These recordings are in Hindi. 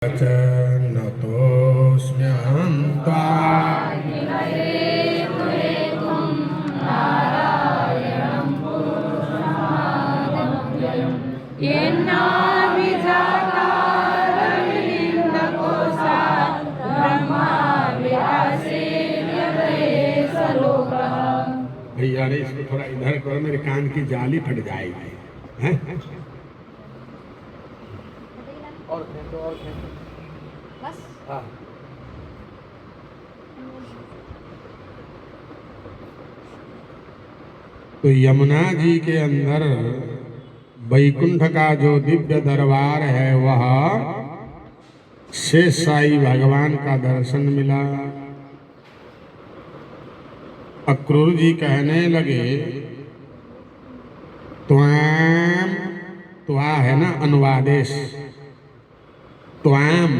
नतोऽस्म्यहं भैया रे इसको थोड़ा इधर करो, मेरे कान की जाली फट जाएगी। हैं? और बस हाँ। तो यमुना जी के अंदर वैकुंठ का जो दिव्य दरबार है वह शेष साई भगवान का दर्शन मिला। अक्रूर जी कहने लगे त्वाम, त्वा है ना अनुवादेश, त्वाम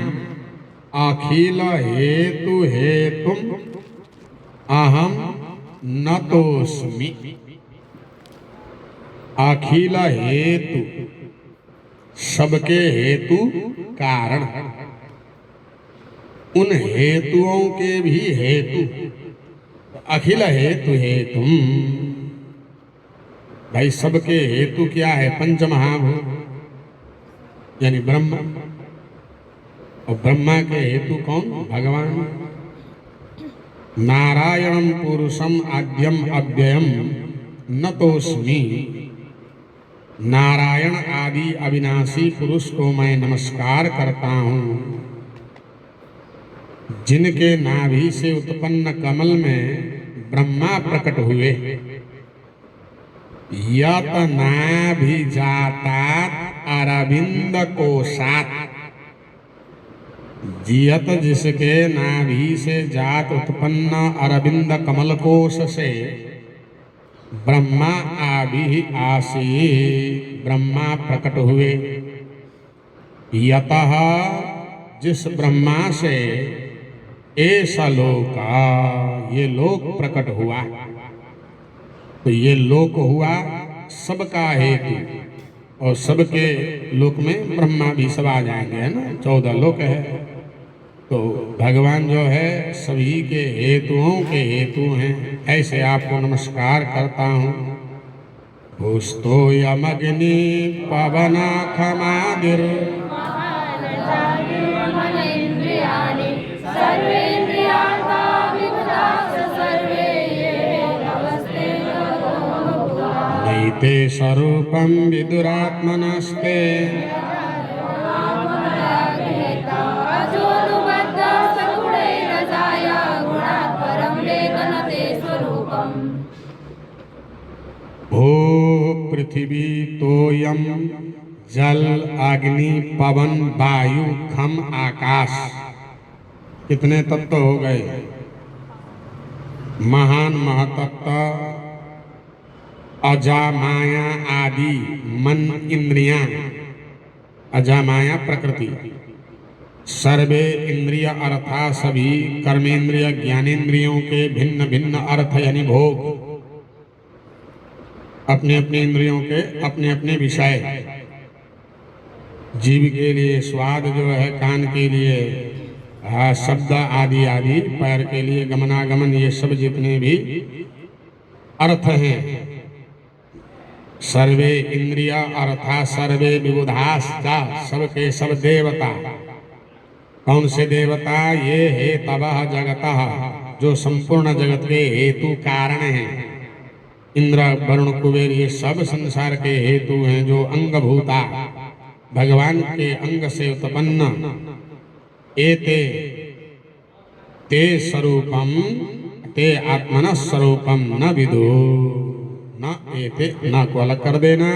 अखिल हेतु हेतुम अहम नतोस्मि। अखिल हेतु सबके हेतु कारण, उन हेतुओं के भी हेतु। अखिल हेतु हेतुम, भाई सबके हेतु क्या है? पंच महाभूत यानी ब्रह्म, और ब्रह्मा के हेतु कौन? भगवान। नारायणम पुरुषम आद्यम अव्ययम नतोस्मि। नारायण आदि अविनाशी पुरुष को मैं नमस्कार करता हूँ। जिनके नाभि से उत्पन्न कमल में ब्रह्मा प्रकट हुए। यत नाभिजातात अरविंद कोशात, जियत जिसके नाभि से जात उत्पन्न अरविंद कमल कोश से ब्रह्मा आभि आसी, ब्रह्मा प्रकट हुए। यतः जिस ब्रह्मा से ऐसा लोका, ये लोक प्रकट हुआ। तो ये लोक हुआ सबका हेतु, और सबके लोक में ब्रह्मा भी सब आ जाएंगे, है ना। 14 लोक है। तो भगवान जो है सभी के हेतुओं के हेतु हैं। ऐसे आपको नमस्कार करता हूँ। भूस्तो यमग्नि पवना खमादिर नैते स्वरूपं विदुरात्मनस्ते भू पृथ्वी तोयम जल अग्नि पवन वायु खम आकाश। कितने तत्व हो गए? महान महतत्व, अजा माया आदि मन इंद्रियां, अजा माया प्रकृति, सर्वे इंद्रिय अर्थात सभी कर्मेंद्रिय ज्ञानेंद्रियों के भिन्न भिन्न अर्थ यानी भोग, अपने अपने इंद्रियों के अपने अपने विषय। जीव के लिए स्वाद जो है, कान के लिए शब्द आदि आदि, पैर के लिए गमनागमन, ये सब जितने भी अर्थ हैं। सर्वे इंद्रिय अर्थात सर्वे विबुधाश्चा, सबके सब देवता। कौन से देवता? ये हे तबह जगतः, जो संपूर्ण जगत के हेतु कारण हैं। इंद्र वरुण कुबेर ये सब संसार के हेतु हैं, जो अंगभूता भगवान के अंग से उत्पन्न। एते ते स्वरूपम ते आत्मनः स्वरूपम न विदु। न एते, न को अलग कर देना।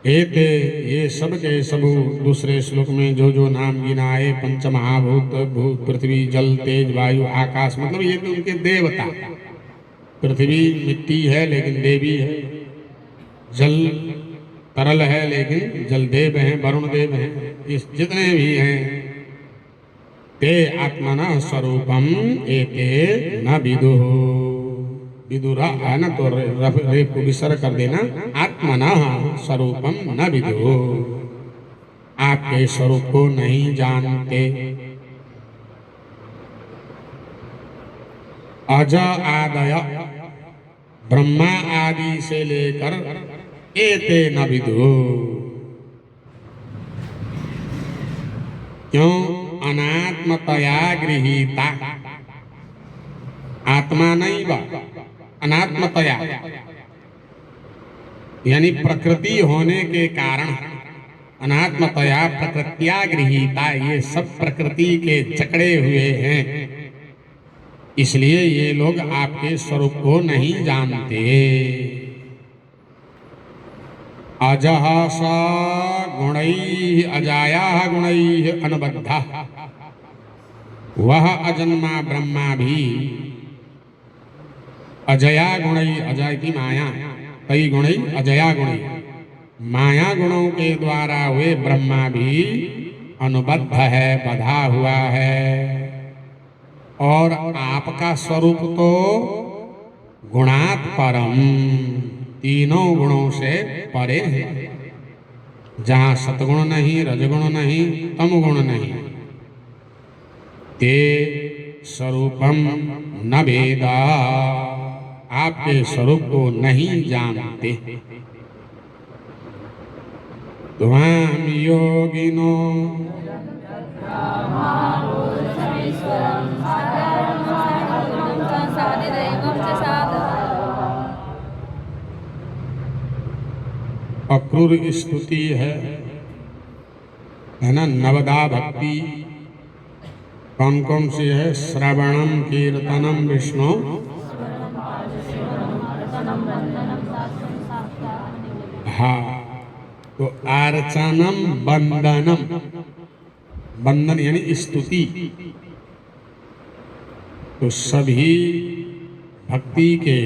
एते ये सब के सब दूसरे श्लोक में जो जो नाम गिनाए, पंच महाभूत, भूत पृथ्वी जल तेज वायु आकाश, मतलब ये तो उनके देवता। पृथ्वी मिट्टी है लेकिन देवी है, जल तरल है लेकिन जल देव हैं, वरुण देव हैं, इस जितने भी हैं। ते आत्मनः स्वरूपम एते न विदुः। विदुरा है ना, तो रेप को विसर्ग कर देना। आत्मनः स्वरूपम न विदुः। आपके स्वरूप को नहीं जानते। अज आदय, ब्रह्मा आदि से लेकर एते न विदु। क्यों? अनात्मतया गृहीता, आत्मा नहीं बा, अनात्मतया यानी प्रकृति होने के कारण, अनात्मतया प्रकृत्या गृहीता, ये सब प्रकृति के जकड़े हुए हैं, इसलिए ये लोग आपके स्वरूप को नहीं जानते। अजः स गुणैः अजायाः गुणैः अनुबद्धः, वह अजन्मा ब्रह्मा भी अजया गुणैः, अजय की माया, कई गुणैः अजया गुणैः, माया गुणों के द्वारा वे ब्रह्मा भी अनुबद्ध है, बधा हुआ है। और आपका स्वरूप तो गुणात् परम, तीनों गुणों से परे है। जहाँ सतगुण नहीं, रजगुण नहीं, तमगुण नहीं, ते स्वरूपम न वेदा, आपके स्वरूप को नहीं जानते। त्वां योगिनो अक्रूर स्तुति है ना। नवदा भक्ति कौन कौन सी है? श्रवणम कीर्तनम विष्णु, हाँ, तो अर्चनम बंदनम, बंदन यानी स्तुति। तो सभी भक्ति के,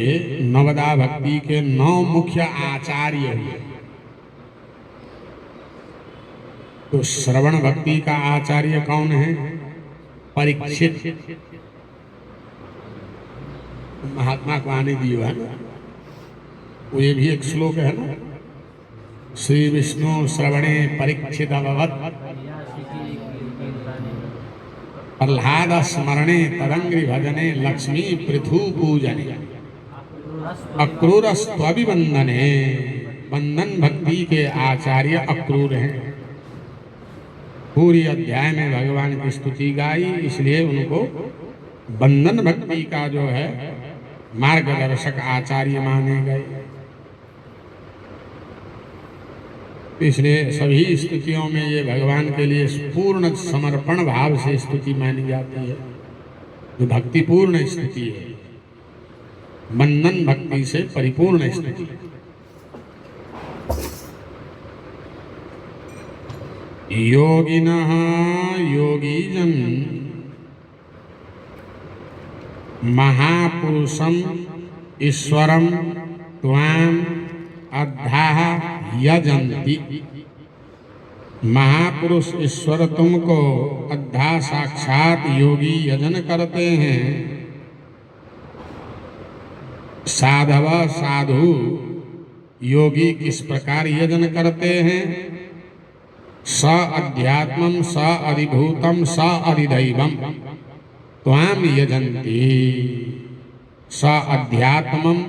नवदा भक्ति के 9 मुख्य आचार्य हैं। तो श्रवण भक्ति का आचार्य कौन है? परीक्षित, महात्मा को आने दियो है ना, वो ये भी एक श्लोक है ना, श्री विष्णु श्रवणे परीक्षित अभवत्, प्रह्लाद स्मरणे तदंग्रि भजने लक्ष्मी पृथु पूजने, अक्रूरस्त्वभिवंदने। बंदन भक्ति के आचार्य अक्रूर हैं। पूरी अध्याय में भगवान की स्तुति गाई, इसलिए उनको बंधन भक्ति का जो है मार्गदर्शक आचार्य माने गए। इसलिए सभी स्तुतियों में ये भगवान के लिए पूर्ण समर्पण भाव से स्तुति मानी जाती है, जो भक्ति पूर्ण स्तुति है, बंधन भक्ति से परिपूर्ण स्तुति। योगिनः योगीजन महापुरुषम ईश्वरम त्वाम अद्धाः यजन्ति। महापुरुष ईश्वर तुमको अद्धा साक्षात योगी यजन करते हैं। साधव साधु योगी किस प्रकार यजन करते हैं? स अध्यात्मम स अधिभूतम स अधिदैवम त्वाम यजन्ति। स अध्यात्मम,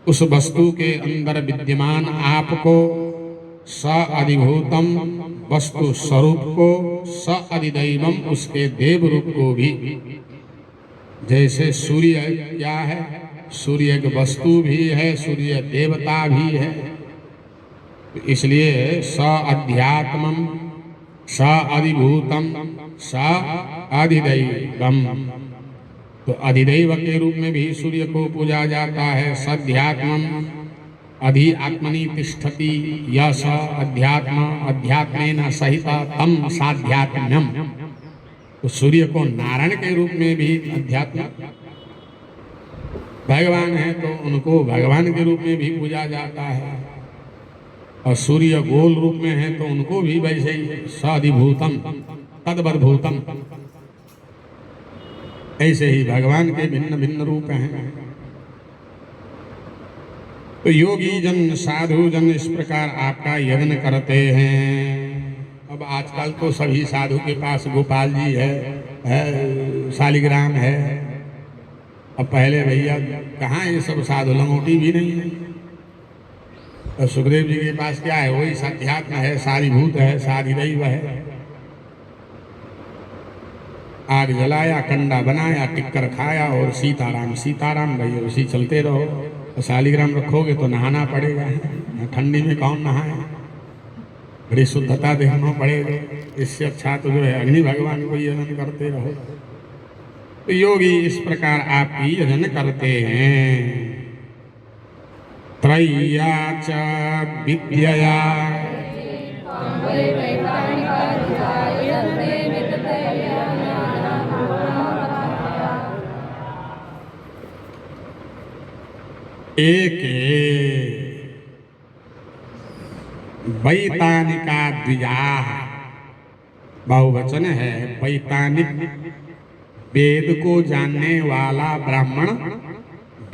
उस वस्तु के अंदर विद्यमान आपको, स अधिभूतम, वस्तु स्वरूप को, स अधिदैवम, उसके देव रूप को भी। जैसे सूर्य क्या है? सूर्य एक वस्तु भी है, सूर्य देवता भी है। इसलिए स अध्यात्मम स अधिभूतम स अधिदैवम, तो अधिदैव के रूप में भी सूर्य को पूजा जाता है। सध्यात्मम अधि आत्मनि तिष्ठति यस अध्यात्म अध्यात्मेन सहित तम साध्यात्म्यम, तो सूर्य को नारायण के रूप में भी अध्यात्म, भगवान है तो उनको भगवान के रूप में भी पूजा जाता है। और सूर्य गोल रूप में है तो उनको भी वैसे ही साधिभूतम तद्वद्भूतम, ऐसे ही भगवान के भिन्न भिन्न रूप हैं। तो योगी जन साधु जन इस प्रकार आपका यज्ञ करते हैं। अब आजकल तो सभी साधु के पास गोपाल जी है, शालिग्राम है। अब पहले भैया कहाँ ये सब साधु, लंगोटी भी नहीं है। तो सुखदेव जी के पास क्या है? वही अध्यात्म है, सारीभूत है, साधिदैव है। आग जलाया, कंडा बनाया, टिक्कर खाया और सीताराम सीताराम भैया उसी चलते रहो। तो शालिग्राम रखोगे तो नहाना पड़ेगा, ठंडी में कौन नहाए, बड़ी शुद्धता देखना पड़ेगा। इससे अच्छा तो जो है अग्नि भगवान को यजन करते रहो। तो योगी इस प्रकार आपकी यजन करते हैं। त्रय्या च विद्यया एके वैतानिका द्विजाः, बहुवचन है। वैतानिक वेद को जानने वाला ब्राह्मण,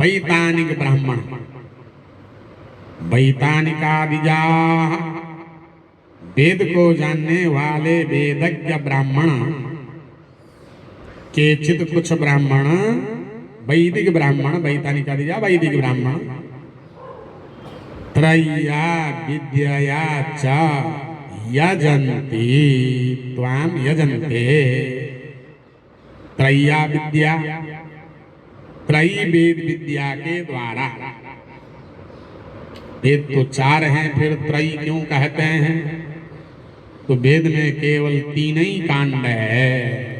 वैतानिक ब्राह्मण। वैतानिका द्विजाः, वेद को जानने वाले वेदज्ञ ब्राह्मण। केचित कुछ ब्राह्मण, वैदिक ब्राह्मण, वैतानिका द्विजा वैदिक ब्राह्मण। त्रय्या विद्यया च यजन्ति त्वां यजन्ते। त्रय्या विद्या, त्रयी वेद विद्या के द्वारा। वेद तो चार हैं, फिर त्रयी क्यों कहते हैं? तो वेद में केवल 3 ही कांड है।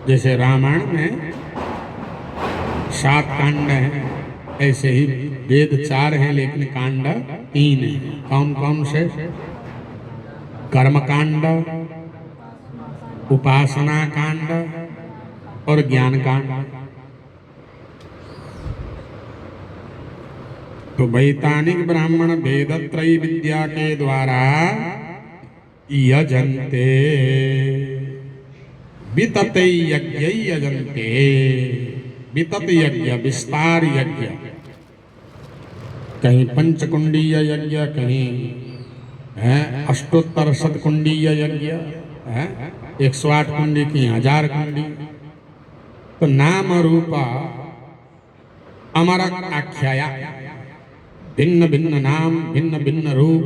जैसे रामायण में 7 कांड हैं, ऐसे ही वेद 4 हैं लेकिन कांड 3 हैं। कौन कौन से? कर्म कांड, उपासना कांड और ज्ञान कांड। तो वैतानिक ब्राह्मण वेदत्रयी विद्या के द्वारा यजन्ते, वितते यज्ञ यजन्ते। वितत यज्ञ, विस्तार यज्ञ, कहीं पंचकुंडीय यज्ञ, कहीं है अष्टोत्तर शतकुंडीय यज्ञ है, 108 कुंडी की 1000 कुंडी। तो नाम रूप अमर आख्याया, भिन्न भिन्न नाम, भिन्न भिन्न रूप,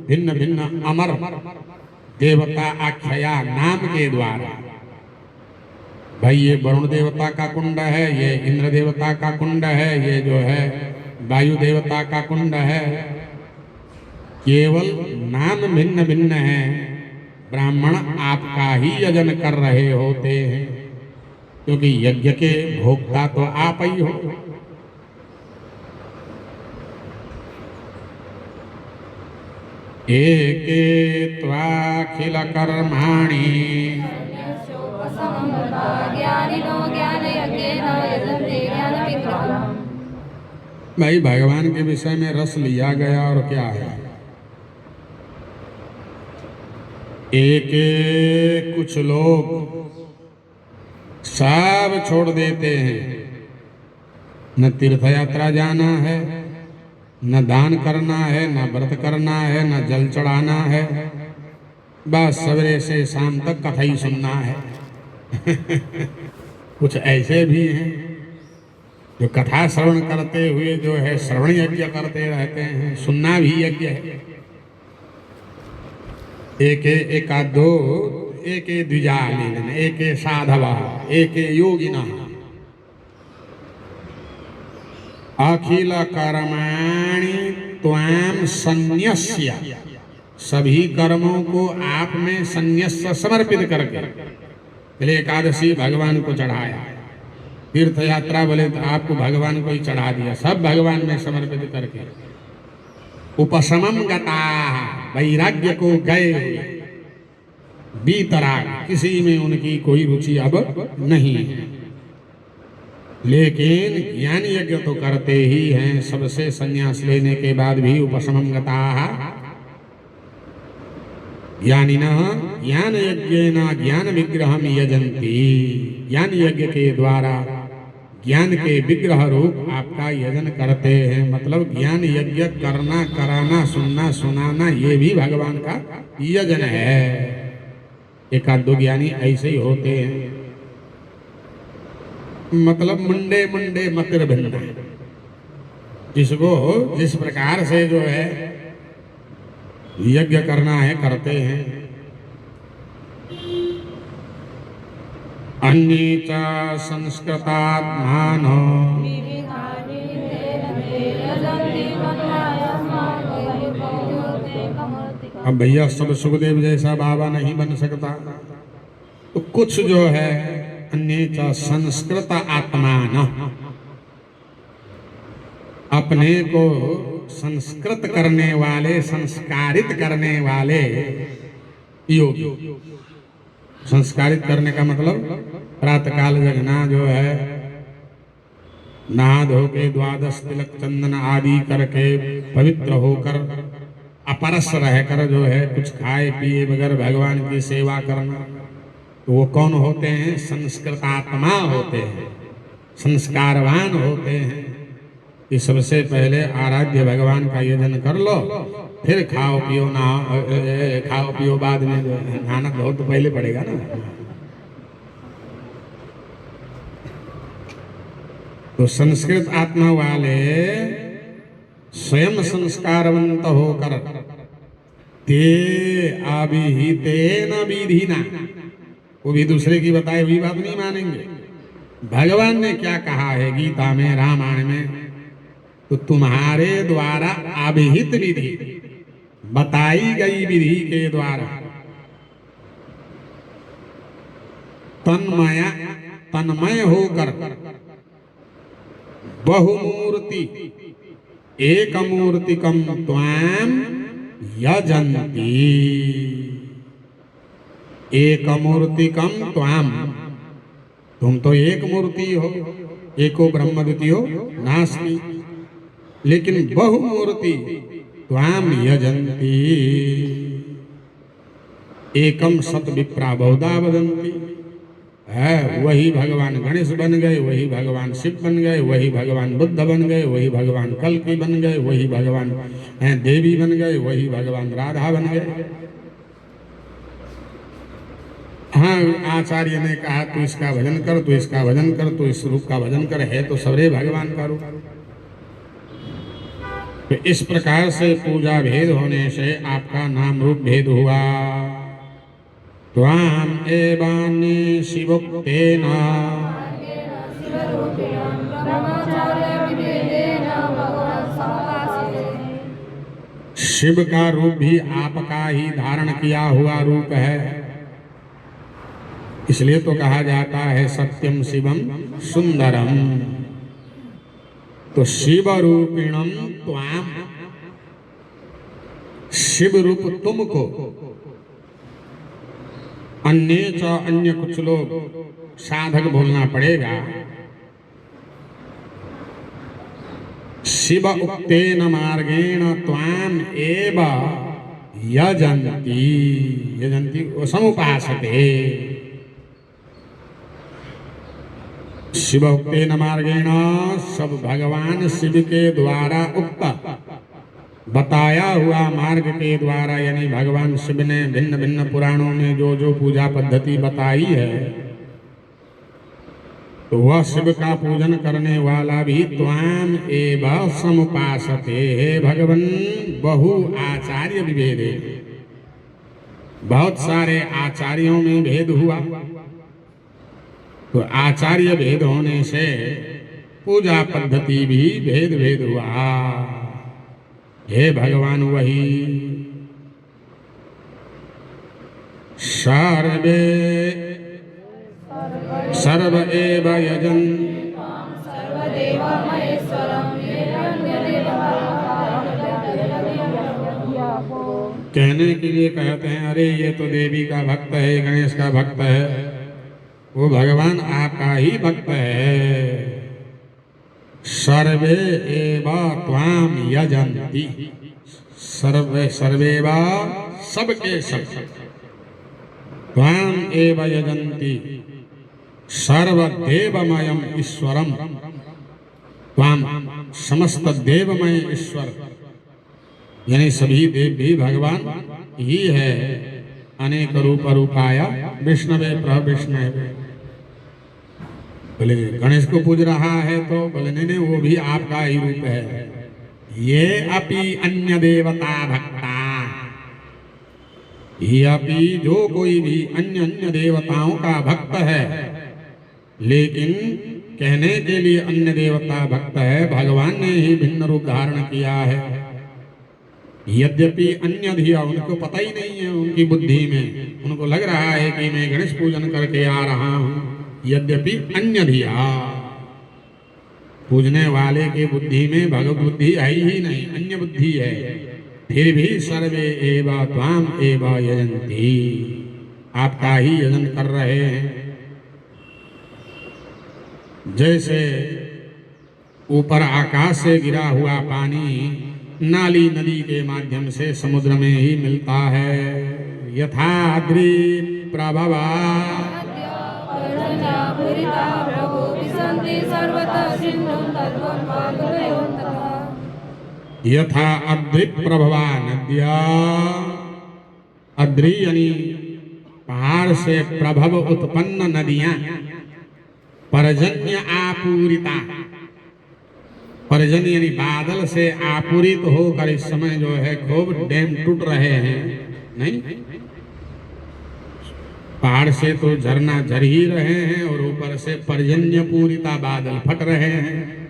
भिन्न भिन्न अमर देवता आख्याया नाम के द्वारा। भाई ये वरुण देवता का कुंड है, ये इंद्र देवता का कुंड है, ये जो है वायु देवता का कुंड है। केवल नाम भिन्न भिन्न है। ब्राह्मण आपका ही यजन कर रहे होते हैं, क्योंकि यज्ञ के भोक्ता तो आप ही हो। एके त्वाखिल कर्माणि भाई भगवान के विषय में रस लिया गया और क्या है? एक कुछ लोग सब छोड़ देते हैं। न तीर्थ यात्रा जाना है, न दान करना है, न व्रत करना है, न जल चढ़ाना है, बस सवेरे से शाम तक कथा ही सुनना है। कुछ ऐसे भी हैं जो कथा श्रवण करते हुए जो है श्रवण यज्ञ करते रहते हैं, सुनना भी यज्ञ है। एका दो एके द्विजा लीलन, एके साधव, एके योगिना। अखिल कर्माणि त्वां संन्यस्य, सभी कर्मों को आप में संन्यस्य समर्पित करके। पहले एकादशी भगवान को चढ़ाया, तीर्थ यात्रा बोले तो आपको भगवान को ही चढ़ा दिया, सब भगवान में समर्पित करके। उपशमम गता, वैराग्य को गए, बीतराग, किसी में उनकी कोई रुचि अब नहीं है। लेकिन ज्ञान यज्ञ तो करते ही हैं, सबसे संन्यास लेने के बाद भी उपशमम गताः ज्ञानिनः ज्ञान यज्ञेन ज्ञान विग्रहम यजन्ति। ज्ञान यज्ञ के द्वारा ज्ञान के विग्रह रूप आपका यजन करते हैं। मतलब ज्ञान यज्ञ करना, कराना, सुनना, सुनाना, ये भी भगवान का यजन है। एकाध दो ज्ञानी ऐसे ही होते हैं, मतलब मुंडे मुंडे मतिर भिन्न, जिसको जिस प्रकार से जो है यज्ञ करना है करते हैं। अन्ये च संस्कृतात्मानो, अब भैया सब सुखदेव जैसा बाबा नहीं बन सकता, तो कुछ जो है अन्ये च संस्कृत आत्मान, अपने को संस्कृत करने वाले, संस्कारित करने वाले योगी। संस्कारित करने का मतलब प्रातःकाल जगना, जो है नहा धो के द्वादश तिलक चंदन आदि करके पवित्र होकर अपरस रहकर जो है कुछ खाए पिए बगैर भगवान की सेवा करना, तो वो कौन होते हैं? संस्कृतात्मा होते हैं, संस्कारवान होते हैं। कि सबसे पहले आराध्य भगवान का यजन कर लो, फिर खाओ पियो, खाओ पियो बाद में, नहाना बहुत तो पहले पड़ेगा ना। तो संस्कृत आत्मा वाले स्वयं संस्कारवंत होकर ते अभिहितेन विधिना, वो भी दूसरे की बताए हुई बात नहीं मानेंगे। भगवान ने क्या कहा है गीता में, रामायण में, तो तुम्हारे द्वारा अभिहित विधि, बताई गई विधि के द्वारा तन्मय होकर बहुमूर्ति एक मूर्तिकम त्वाम यजन्ति, एक मूर्तिकम त्वाम, तुम तो एक मूर्ति हो, एको ब्रह्म द्वितीयो नास्ति, लेकिन बहुमूर्ति त्वाम यजन्ति, एकम सत विप्रा बहुधा वदन्ति। है वही भगवान गणेश बन गए, वही भगवान शिव बन गए, वही भगवान बुद्ध बन गए, वही भगवान कल्की बन गए, वही भगवान देवी बन गए, वही भगवान राधा बन गए। हाँ, आचार्य ने कहा तू इसका भजन कर, तू इसका भजन कर, तू इस रूप का भजन कर, है तो सबरे भगवान का रूप। तो इस प्रकार से पूजा भेद होने से आपका नाम रूप भेद हुआ। त्वाम एवान्ये शिवोक्तेन, शिव का रूप भी आपका ही धारण किया हुआ रूप है, इसलिए तो कहा जाता है सत्यम शिवम सुंदरम। तो शिव रूपिणम त्वाम, शिव रूप तुमको, अन्य कुछ लोग साधक बोलना पड़ेगा। शिव उक्तेन मार्गेण त्वाम एव यजन्ति, यजन्ति समुपासते। शिव उक्तेन मार्गेण, सब भगवान शिव के द्वारा उक्त बताया हुआ मार्ग के द्वारा, यानी भगवान शिव ने भिन्न भिन्न पुराणों में जो जो पूजा पद्धति बताई है, तो वह शिव का पूजन करने वाला भी त्वाम एव समुपासते। हे भगवन, बहु आचार्य विभेदे, बहुत सारे आचार्यों में भेद हुआ, तो आचार्य भेद होने से पूजा पद्धति भी भेद भेद हुआ। हे भगवान, वही सर्वे सर्व एव यजन, कहने के लिए कहते हैं अरे ये तो देवी का भक्त है, गणेश का भक्त है, वो भगवान आपका ही भक्त है। सर्वे एव त्वाम यजन्ति, सर्वे सर्वेवा, सबके सब त्वाम एव यजन्ति, सर्वदेवमयम ईश्वरम त्वाम, समस्त देवमय ईश्वर यानी सभी देव भी भगवान ही है। अनेक रूप रूपाय विष्णवे प्रविष्णवे। बोले गणेश को पूज रहा है तो बोले नहीं नहीं वो भी आपका ही रूप है। ये अपि अन्य देवता भक्ता, ये अपि जो कोई भी अन्य अन्य देवताओं का भक्त है, लेकिन कहने के लिए अन्य देवता भक्त है, भगवान ने ही भिन्न रूप धारण किया है। यद्यपि अन्य धिया, उनको पता ही नहीं है, उनकी बुद्धि में उनको लग रहा है कि मैं गणेश पूजन करके आ रहा हूं। यद्यपि अन्य धिया, पूजने वाले के बुद्धि में भगवत बुद्धि है ही नहीं, अन्य बुद्धि है। फिर भी सर्वे एव त्वाम एव यजन्ति, आपका ही यजन कर रहे हैं। जैसे ऊपर आकाश से गिरा हुआ पानी नाली नदी के माध्यम से समुद्र में ही मिलता है। यथा द्वीप प्रभवा यथा अद्रिप प्रभवा नद्या, अद्रि यानी पहाड़ से प्रभव उत्पन्न नदियां, पर्जन्य आपूरिता, पर्जन्य यानी बादल से आपूरित होकर इस समय जो है खूब डैम टूट रहे हैं। नहीं, पहाड़ से तो झरना झर ही रहे हैं और ऊपर से पर्जन्य पूरिता बादल फट रहे हैं।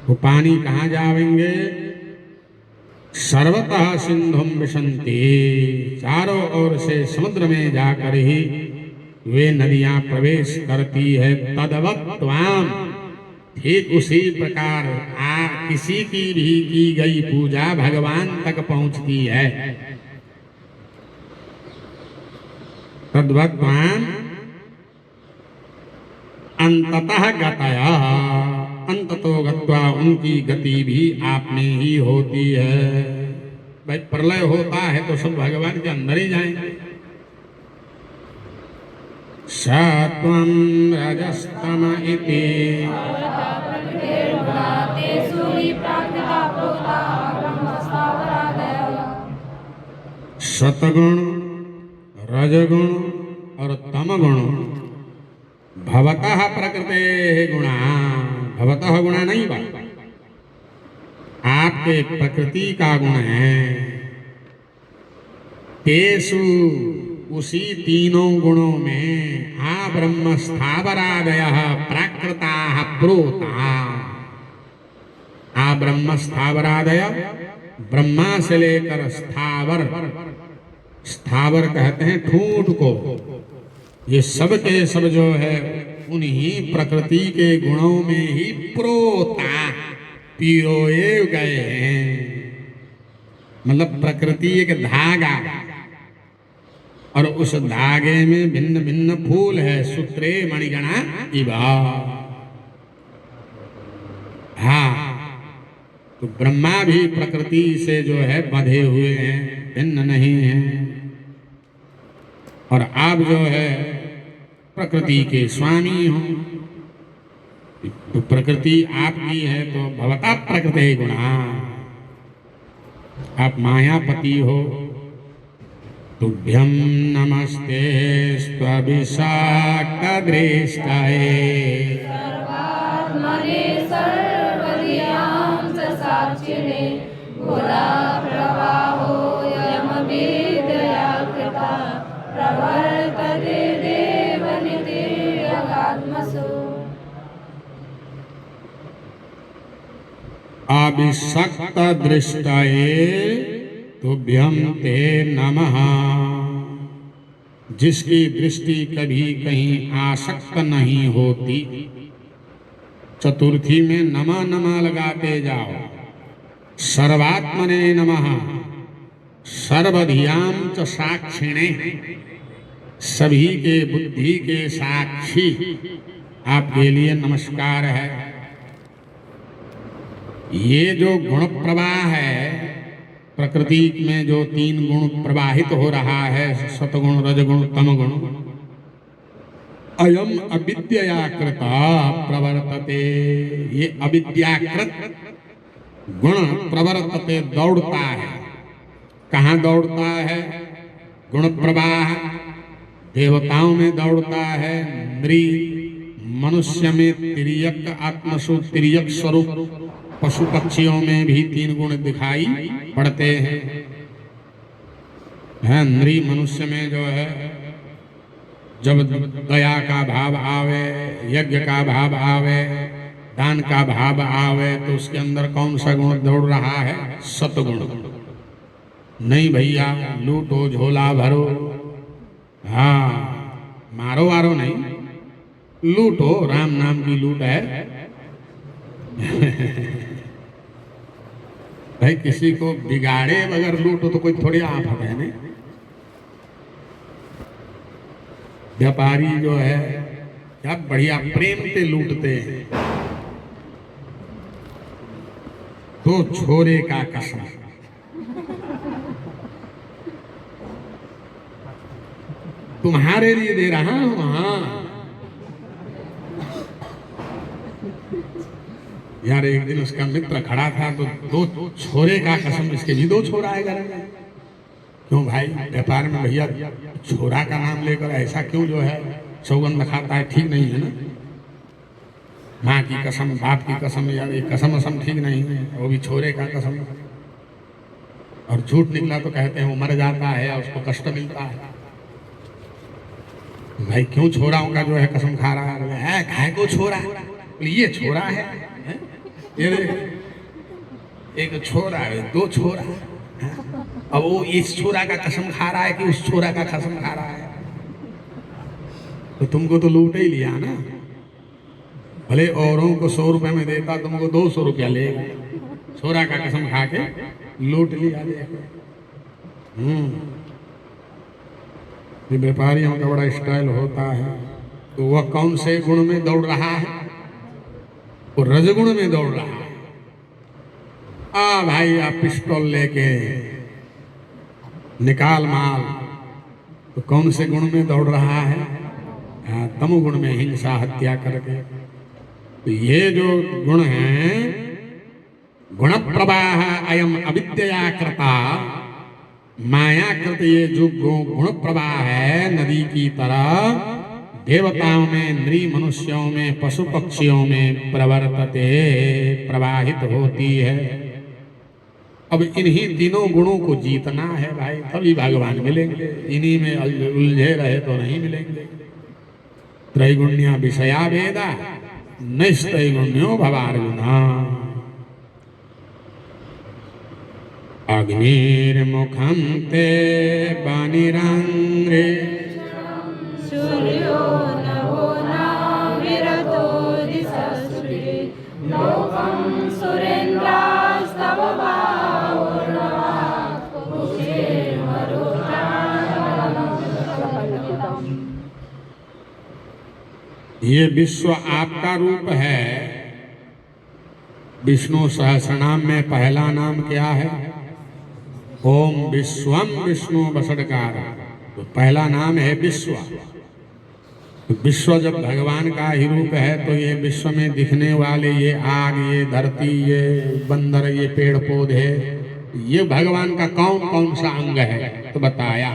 तो पानी कहाँ जाएंगे? सर्वतः सिंधुम विशंति, चारों ओर से समुद्र में जाकर ही वे नदियां प्रवेश करती है। तदवत् त्वाम, ठीक उसी प्रकार किसी की भी की गई पूजा भगवान तक पहुंचती है। तद्वत् त्वाम अंततः गतया, अंततो गत्वा, उनकी गति भी आप में ही होती है। भाई प्रलय होता है तो सब भगवान के अंदर ही जाएंगे। सत्वं रजस्तम इति सतगुण, रजगुण और तमगुण भवतः प्रकृते गुणा, भवतः गुणा नहीं बात, आपके प्रकृति का गुण है। तेसु, उसी तीनों गुणों में, आ ब्रह्म स्थावरादयः प्राकृताः प्रोता, आ ब्रह्म स्थावरादय, ब्रह्मा से लेकर स्थावर, स्थावर कहते हैं ठूंठ को, ये सब के सब जो है उन्हीं प्रकृति के गुणों में ही प्रोता, पिरोए गए हैं। मतलब प्रकृति एक धागा और उस धागे में भिन्न भिन्न फूल है। सूत्रे मणिगणा इवा, हाँ, तो ब्रह्मा भी प्रकृति से जो है बंधे हुए हैं, भिन्न नहीं हैं। और आप जो है प्रकृति के स्वामी हो, तो प्रकृति आपकी है तो भवता प्रकृते गुणा, आप मायापति हो। तुभ्यं नमस्ते स्वभिषाक्तदृष्टाये, सर्वात्मने सर्वधियां च साक्षिणे, भोला प्रवाहो यमविद्यया कृता, प्रवर्तते देवनिधिर्यगात्मसु। अभिषक्तदृष्टाये तुभ्यं ते नमः, जिसकी दृष्टि कभी कहीं आसक्त नहीं होती। चतुर्थी में नमः नमः लगाते जाओ। सर्वात्मने नमः, सर्वधियां च साक्षिणे, सभी के बुद्धि के साक्षी आपके लिए नमस्कार है। ये जो गुण प्रवाह है, प्रकृति में जो तीन गुण प्रवाहित हो रहा है, सतगुण, रजगुण, तमगुण, अयम अविद्याकृता प्रवर्तते, ये अविद्याकृत गुण प्रवर्तते दौड़ता है। कहाँ दौड़ता है? गुण प्रवाह देवताओं में दौड़ता है, नृ मनुष्य में तिर्यक आत्मसु तिर्यक स्वरूप, पशु पक्षियों में भी 3 गुण दिखाई पड़ते हैं। नृ मनुष्य में जो है जब दया का भाव आवे, यज्ञ का भाव आवे, दान का भाव आवे, तो उसके अंदर कौन सा गुण दौड़ रहा है? सतगुण। नहीं भैया लूटो झोला भरो, हाँ मारो वारो नहीं, लूटो, राम नाम की लूट है। भाई किसी को बिगाड़े अगर लूटो तो कोई थोड़ी आफत है नहीं। व्यापारी जो है क्या बढ़िया प्रेम से लूटते हैं। तो छोरे का कसम, तुम्हारे लिए दे रहा हूं। हाँ यार, एक दिन उसका मित्र खड़ा था तो 2 छोरे का कसम, इसके भी 2 छोरा है घर में। क्यों भाई, व्यापार में भैया छोरा का नाम लेकर ऐसा क्यों जो है सौगंध खाता है? ठीक नहीं है ना। माँ की कसम, बाप की कसम, यार ये कसम असम ठीक नहीं है, वो भी छोरे का कसम। और झूठ निकला तो कहते हैं वो मर जाता है, उसको कष्ट मिलता है। भाई क्यों छोराओं का जो है कसम खा रहा है? गाय को छोरा, ये छोरा है, ये एक छोरा है, 2 छोरा। अब वो इस छोरा का कसम खा रहा है कि उस छोरा का कसम खा रहा है? तो तुमको तो लूट ही लिया ना। भले औरों को 100 रुपए में देता, तुमको 200 रुपया लेगा। छोरा का कसम खा के लूट लिया। ये व्यापारियों का बड़ा स्टाइल होता है। तो वह कौन से गुण में दौड़ रहा है? वो रजगुण में दौड़ रहा है। भाई आप पिस्टल लेके निकाल माल, तो कौन से गुण में दौड़ रहा है? तमोगुण में, हिंसा हत्या करके। तो ये जो गुण है, गुण प्रवाह अयम अविद्याकृता, मायाकृत ये जो गुण प्रवाह है नदी की तरह देवताओं में, नृ मनुष्यों में, पशु पक्षियों में प्रवर्तते, प्रवाहित होती है। अब इन्हीं तीनों गुणों को जीतना है भाई, तभी भगवान मिलेंगे। इन्हीं में उलझे रहे तो नहीं मिलेंगे। त्रैगुण्या विषया वेदा नैष्त्रैगुण्यो भवार्जुना। अग्निर्मुखं ते वानिरांग्रे सूर्यो नभो नाविरतो दिशस्वे लोकं सुरेन्द्रास्तव ये विश्व आपका रूप है। विष्णु सहस्रनाम में पहला नाम क्या है? ओम विश्वम विष्णु बसड़कार। तो पहला नाम है विश्व। तो विश्व जब भगवान का ही रूप है, तो ये विश्व में दिखने वाले ये आग, ये धरती, ये बंदर, ये पेड़ पौधे, ये भगवान का कौन कौन सा अंग है? तो बताया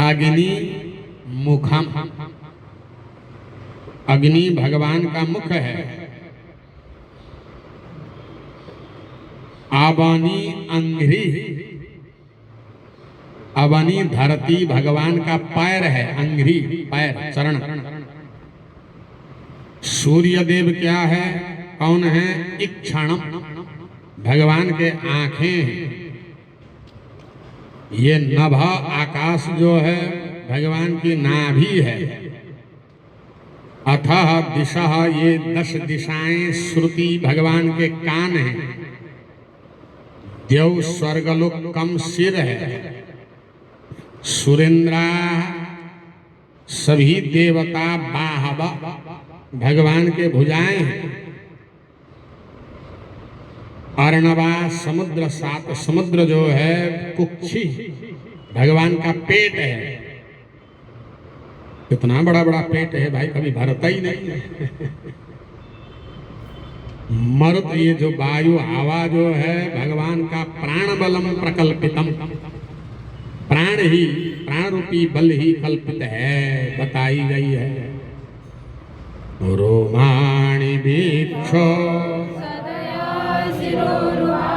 अग्नि मुखम। अग्नि भगवान का मुख है। आबानी अंघ्रि, अवनी धरती भगवान का पैर है। अंघ्रि पैर, चरण। सूर्य देव क्या है? कौन है? इक्षणम, भगवान के आंखें हैं। ये नभ आकाश जो है भगवान की नाभि है। अथः दिशा, ये 10 दिशाएं श्रुति भगवान के कान हैं। देव स्वर्गलोकम सिर है। सुरेंद्रा, सभी देवता बाहव, भगवान के भुजाएं हैं। अर्णवा, समुद्र, 7 समुद्र जो है कुक्षी, भगवान का पेट है। कितना बड़ा बड़ा पेट है भाई, कभी भरता ही नहीं है। मरुत, ये जो वायु हवा जो है भगवान का प्राण बलम प्रकल्पितम, प्राण ही, प्राण रूपी बल ही कल्पित है, बताई गई है। रोमाणि वीक्षो सदया शिरोरुहा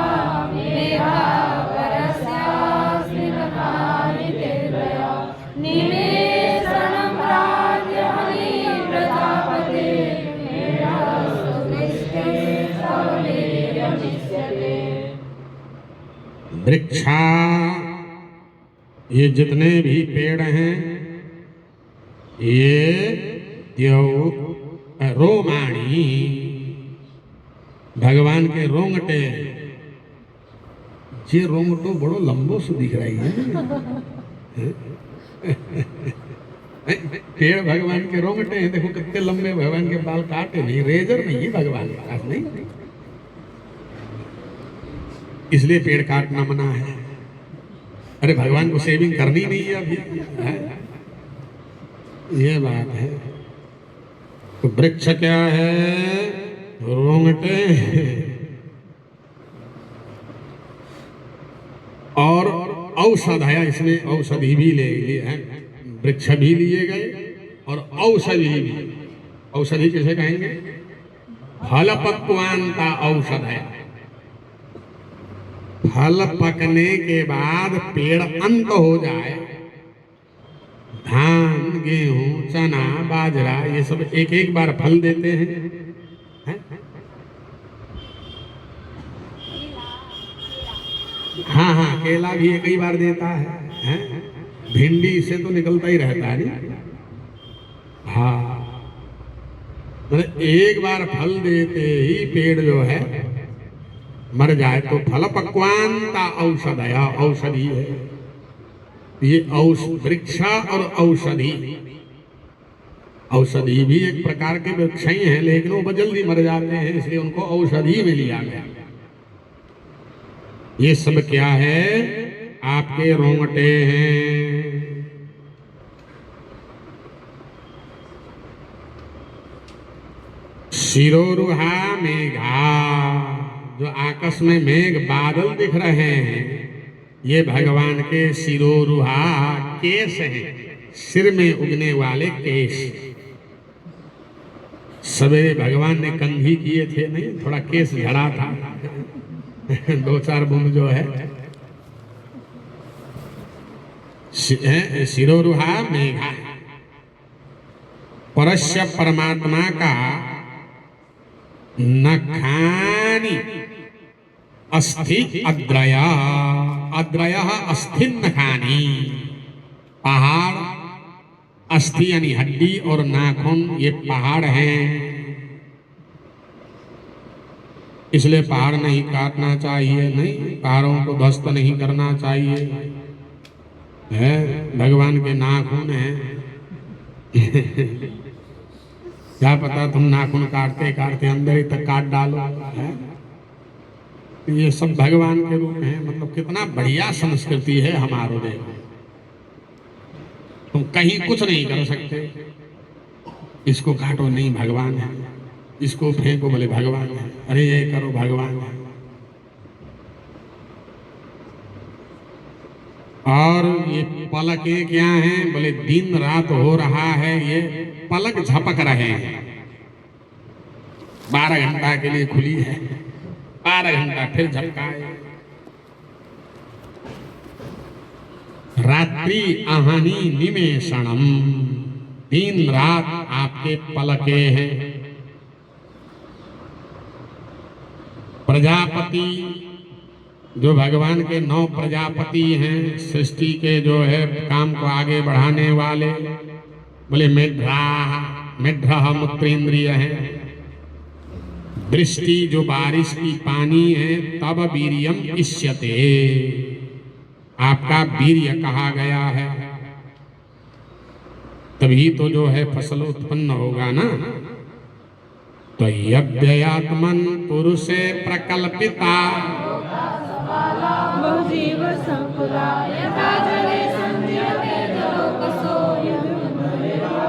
मेघा परस्यास्मिन् निर्भया निमेषणं राज्ञानि प्रजापते वृक्षा, ये जितने भी पेड़ हैं ये रोमाणी, भगवान के रोंगटे। ये रोंगटो बड़ो लंबो से दिख रही है। पेड़ भगवान के रोंगटे हैं, देखो कितने लंबे, भगवान के बाल काटे नहीं, रेजर नहीं है भगवान के पास, नहीं। इसलिए पेड़ काटना मना है। अरे भगवान को सेविंग करनी नहीं है अभी, है? ये बात है। तो वृक्ष क्या है? रोंगटे। और औषधया, इसमें औषधि भी ले लिए हैं, वृक्ष भी लिए गए और औषधि भी। औषधि किसे कहेंगे? फल पक्वान्ता औषधया, फल पकने के बाद पेड़ अंत हो जाए, धान, गेहूं, चना, बाजरा, ये सब एक एक बार फल देते हैं, हैं? हाँ हाँ, केला भी एक ही बार देता है, हैं? भिंडी से तो निकलता ही रहता है नहीं? हाँ, मतलब एक बार फल देते ही पेड़ जो है मर जाए तो फल पक्वान्ता औषधया, औषधि है ये। वृक्ष और औषधि, औषधि भी एक प्रकार के वृक्ष ही हैं, लेकिन वो जल्दी मर जाते हैं, इसलिए उनको औषधि में लिया गया। ये सब क्या है? आपके रोंगटे हैं। शिरोरुहा मेघा, जो आकाश में मेघ बादल दिख रहे हैं, ये भगवान के शिरोरुहा केश हैं, सिर में उगने वाले केश। सवेरे भगवान ने कंघी किए थे, नहीं, थोड़ा केश झड़ा था। 2-4 बूंद जो है। शिरोरुहा मेघा, परस्य परमात्मा का नखानि अस्थि अद्रया, अद्रयः अस्थिन नखानि, पहाड़, अस्थि यानी हड्डी और नाखून, ये पहाड़ हैं। इसलिए पहाड़ नहीं काटना चाहिए, नहीं, पहाड़ों को ध्वस्त नहीं करना चाहिए, है? भगवान के नाखून हैं। क्या पता तुम नाखून काटते काटते अंदर ही तक काट डालो, है? ये सब भगवान के रूप हैं। मतलब कितना बढ़िया संस्कृति है हमारे देश। तुम कहीं कुछ नहीं कर सकते, इसको काटो नहीं भगवान है, इसको फेंको बोले भगवान है, अरे ये करो भगवान है। और ये पलकें क्या हैं? बोले दिन रात हो रहा है, ये पलक झपक रहे हैं। 12 घंटा के लिए खुली है, 12 घंटा फिर झपकाए। रात्रि आहनी निमेषणम, दिन रात आपके पलके हैं। प्रजापति, जो भगवान के 9 प्रजापति हैं, सृष्टि के जो है काम को आगे बढ़ाने वाले, बोले मेढ्रः मूत्रेंद्रिय है। दृष्टि, जो बारिश की पानी है, तब वीर्यम इष्यते, आपका वीर्य कहा गया है, तभी तो जो है फसल उत्पन्न होगा ना। तो यज्ञयात्मन पुरुषे प्रकल्पिता, बहुजीव संकुला यथा जले संध्यते जलोकसो यदुर्भवेवा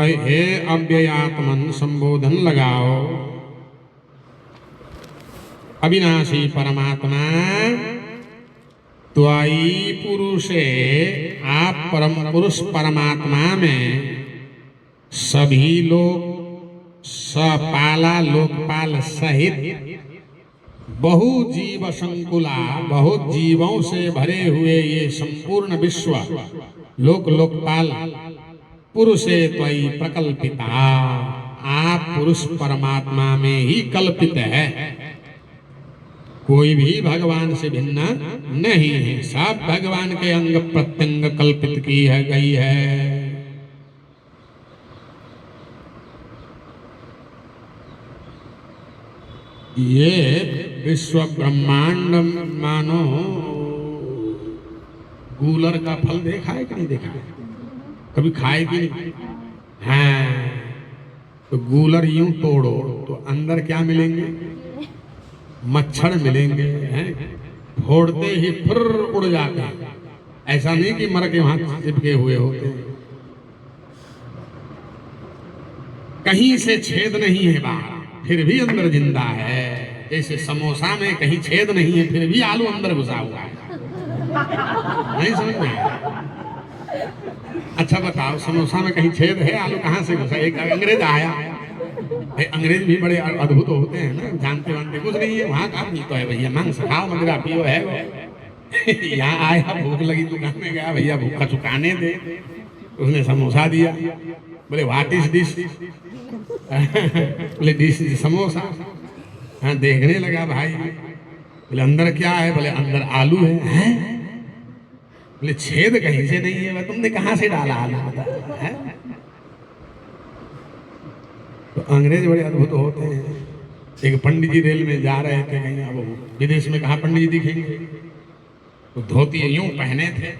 हे अव्ययात्मन संबोधन लगाओ। अविनाशी परमात्मा त्वायी पुरुषे, आप परम पुरुष परमात्मा में सभी लोग सपाला लोकपाल सहित बहु जीव संकुला, बहुत जीवों से भरे हुए ये संपूर्ण विश्व लोक लोकपाल पुरुषे त्वयि प्रकल्पिता, आप पुरुष परमात्मा में ही कल्पित है। कोई भी भगवान से भिन्न नहीं है, सब भगवान के अंग प्रत्यंग कल्पित की है गई है। ये विश्व ब्रह्मांड मानो गूलर का फल देखा है कि नहीं देखा है? कभी खाए कि नहीं? हाँ, तो गूलर यूं तोड़ो तो अंदर क्या मिलेंगे? मच्छर मिलेंगे हैं, फोड़ते ही फिर उड़ जाते हैं। ऐसा नहीं कि मर के वहां चिपके हुए होते हैं। कहीं से छेद नहीं है बाहर, फिर भी अंदर जिंदा है। जैसे समोसा में कहीं छेद नहीं है, फिर भी आलू अंदर घुसा हुआ है। नहीं समझ में? अच्छा बताओ, समोसा में कहीं छेद है, आलू कहाँ से घुसा? एक अंग्रेज आया, अंग्रेज भी बड़े अद्भुत होते हैं ना, जानते वानते कुछ नहीं है। वहाँ का तो है भैया, मांस खाओ, मदिरा पियो है। यहाँ आया, भूख लगी, दुकान में गया, भैया भूखा चुकाने दे। उसने समोसा दिया, बोले व्हाट इज दिस? बोले दिस इज समोसा। हाँ, देखने लगा भाई, बोले अंदर क्या है? बोले अंदर आलू है। हैं? बोले छेद कहीं से नहीं है, तुमने कहाँ से डाला आलू? बता। तो अंग्रेज बड़े अद्भुत होते हैं। एक पंडित जी रेल में जा रहे थे कहीं, अब विदेश में कहाँ पंडित जी दिखेंगे, तो धोती यूं पहने थे,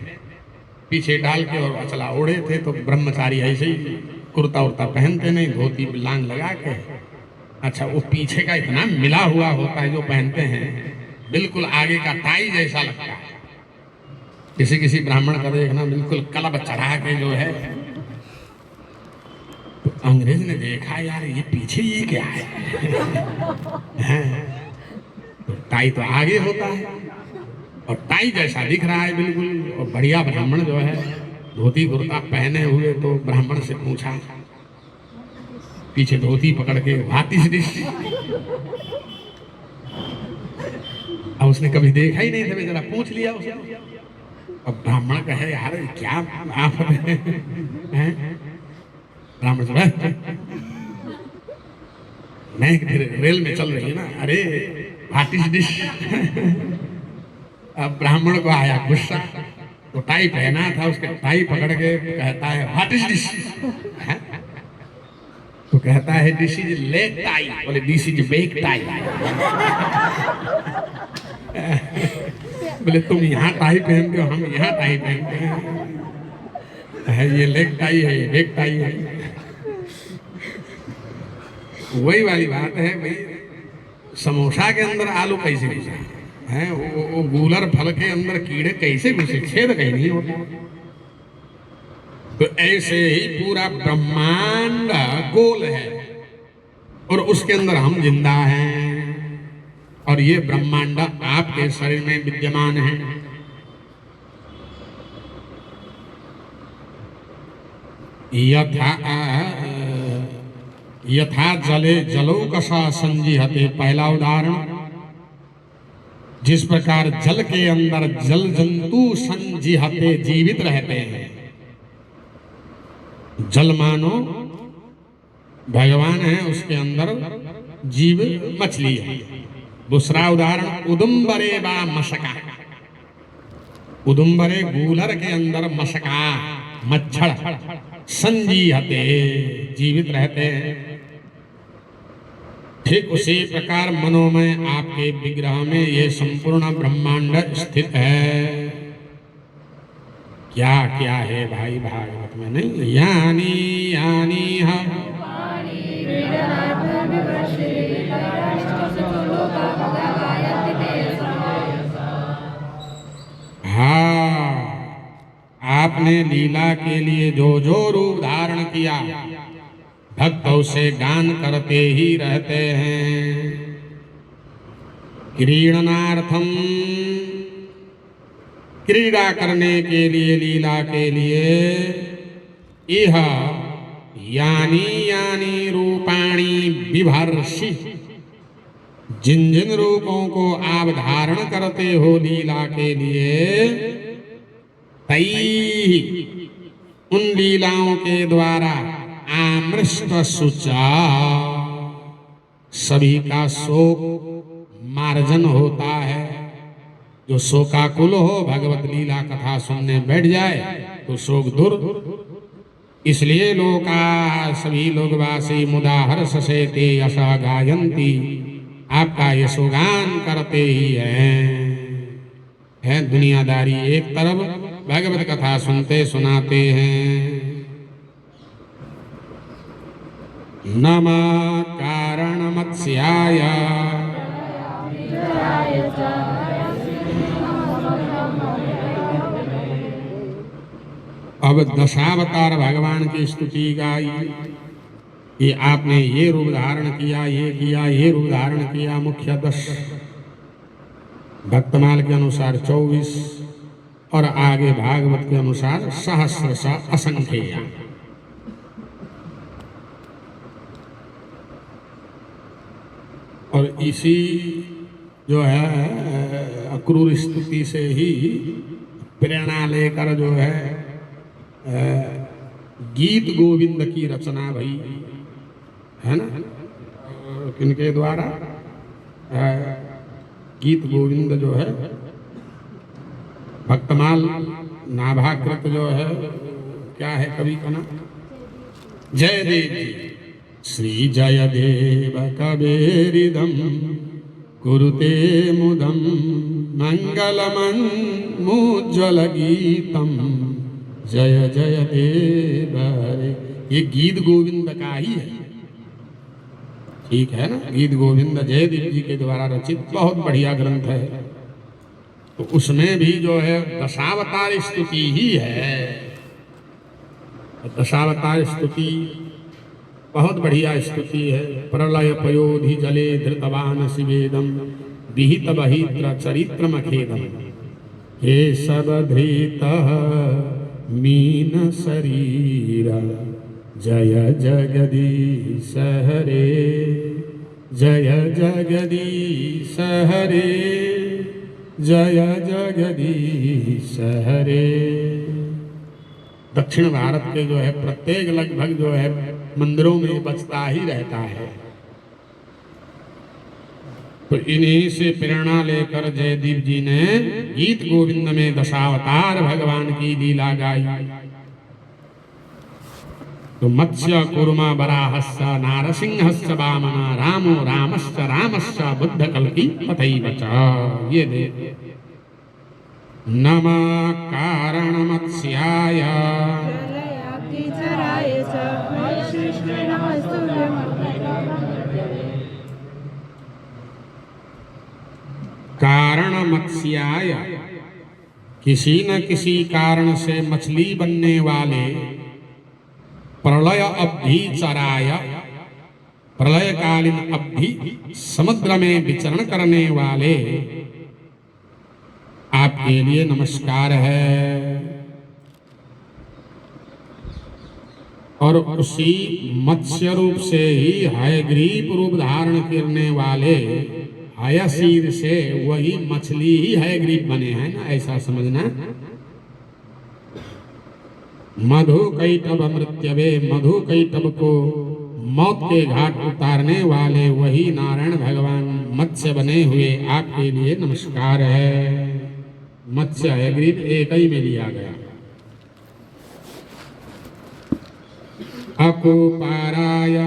पीछे डाल के और अचला ओढ़े थे। तो ब्रह्मचारी ऐसे ही कुर्ता उर्ता पहनते नहीं, धोती लांग लगा के। अच्छा, वो पीछे का इतना मिला हुआ होता है जो पहनते हैं, बिल्कुल आगे का टाई जैसा लगता है। किसी किसी ब्राह्मण का देखना बिल्कुल कलब चढ़ा के जो है। तो अंग्रेज ने देखा, यार ये पीछे ये क्या है? तो टाई तो आगे होता है और टाई जैसा दिख रहा है बिल्कुल। और बढ़िया ब्राह्मण जो है धोती कुर्ता पहने हुए, तो ब्राह्मण से पूछा, पीछे धोती पकड़ के, व्हाट इज दिस? अब उसने कभी देखा ही नहीं था, जरा पूछ लिया उसने। अब ब्राह्मण कहे, यार क्या आप हैं? ब्राह्मण से नहीं, रेल में चल रही है ना, अरे व्हाट इज दिस? अब ब्राह्मण को आया गुस्सा, तो टाई पहना था, उसके टाई पकड़ के कहता है, व्हाट इज दिस? तो कहता है, दिस इज लेग टाई। बोले दिस इज बेक टाई। बोले तुम यहाँ टाई पहनते हो, हम यहाँ टाई पहनते हैं। ये लेग टाई है, ये बेक टाई है। वही वाली बात है भाई, समोसा के अंदर आलू कैसे घुसा है? वो गूलर फल के अंदर कीड़े कैसे घुसे? छेद कहीं नहीं होता। तो ऐसे ही पूरा ब्रह्मांड गोल है और उसके अंदर हम जिंदा हैं, और ये ब्रह्मांड आपके शरीर में विद्यमान है। यथा जले जलौकसा संजीहते, पहला उदाहरण, जिस प्रकार जल के अंदर जल जंतु संजीहते, जीवित रहते हैं। जल मानो भगवान है, उसके अंदर जीव मछली है। दूसरा उदाहरण, उदुम्बरे बा मशका, उदुम्बरे गूलर के अंदर मशका मच्छर संजीहते, जीवित रहते हैं। ठीक उसी प्रकार मनोमय आपके विग्रह में ये संपूर्ण ब्रह्मांड स्थित है। क्या क्या है भाई भागवत में? नहीं, यानी यानी हम हाँ, आपने लीला के लिए जो जो रूप धारण किया, भक्त उसे गान करते ही रहते हैं। क्रीडनार्थम, क्रीड़ा करने के लिए, लीला के लिए, इह यानी यानी रूपाणी बिभर्षि, जिन जिन रूपों को आप धारण करते हो लीला के लिए, तैहि उन लीलाओं के द्वारा आमृष्ट शुचा, सभी का शोक मार्जन होता है। जो शोकाकुल हो भगवत लीला कथा सुनने बैठ जाए तो शोक दूर। इसलिए लोका सभी लोग वासी मुदा हर्ष से ते यशा गायंती, आपका यशोगान करते ही हैं। दुनियादारी एक तरफ, भगवत कथा सुनते सुनाते हैं। नमः कारण मत्स्याय, अब दशावतार भगवान की स्तुति गाई कि आपने ये रूप धारण किया, ये किया, ये रूप धारण किया। मुख्य 10, भक्तमाल के अनुसार 24 और आगे भागवत के अनुसार सहस्रश असंख्य। और इसी जो है अक्रूर स्तुति से ही प्रेरणा लेकर जो है गीत गोविंद की रचना भई है ना। किनके द्वारा? गीत गोविंद जो है भक्तमाल नाभाकृत जो है, क्या है कवि का नाम? जयदेव जी। श्री जयदेव कबीरिदम कुरुते मुदम मंगलमुज्ज्वल गीतम जय जय देव हरे। ये गीत गोविंद का ही है, ठीक है ना। गीत गोविंद जयदेव जी के द्वारा रचित बहुत बढ़िया ग्रंथ है। तो उसमें भी जो है दशावतार स्तुति ही है। दशावतार स्तुति बहुत बढ़िया स्तुति है। प्रलय पयोधि जले धृतवान शिवेदम विहित बहित्र चरित्रमखेदम हे सब धृत मीन शरीर जय जगदीश हरे जय जगदीश हरे जय जगदीश हरे। दक्षिण भारत के जो है प्रत्येक लगभग जो है मंदिरों में बचता ही रहता है। तो इन्हीं से प्रेरणा लेकर जयदेव जी ने गीत गोविंद में दशावतार भगवान की लीला गाई। तो मत्स्य कूर्मा वराहस्य नारसिंहस्य वामना रामो रामश्च रामश्च बुद्ध कल्की तथैव च। ये दे नमः कारण मत्स्याय कारण मत्स्याय, किसी न किसी कारण से मछली बनने वाले, प्रलय अवधि चराय, प्रलयकालीन अवधि समुद्र में विचरण करने वाले आपके लिए नमस्कार है। और उसी मत्स्य रूप से ही हयग्रीव रूप धारण करने वाले हयशीर से वही मछली ही हयग्रीव बने हैं ना, ऐसा समझना। मधु कैटभ मृत्यवे, मधु कैटभ को मौत के घाट उतारने वाले वही नारायण भगवान मत्स्य बने हुए आपके लिए नमस्कार है। मत्स्य हयग्रीव एक ही में लिया गया। अकुपाराय,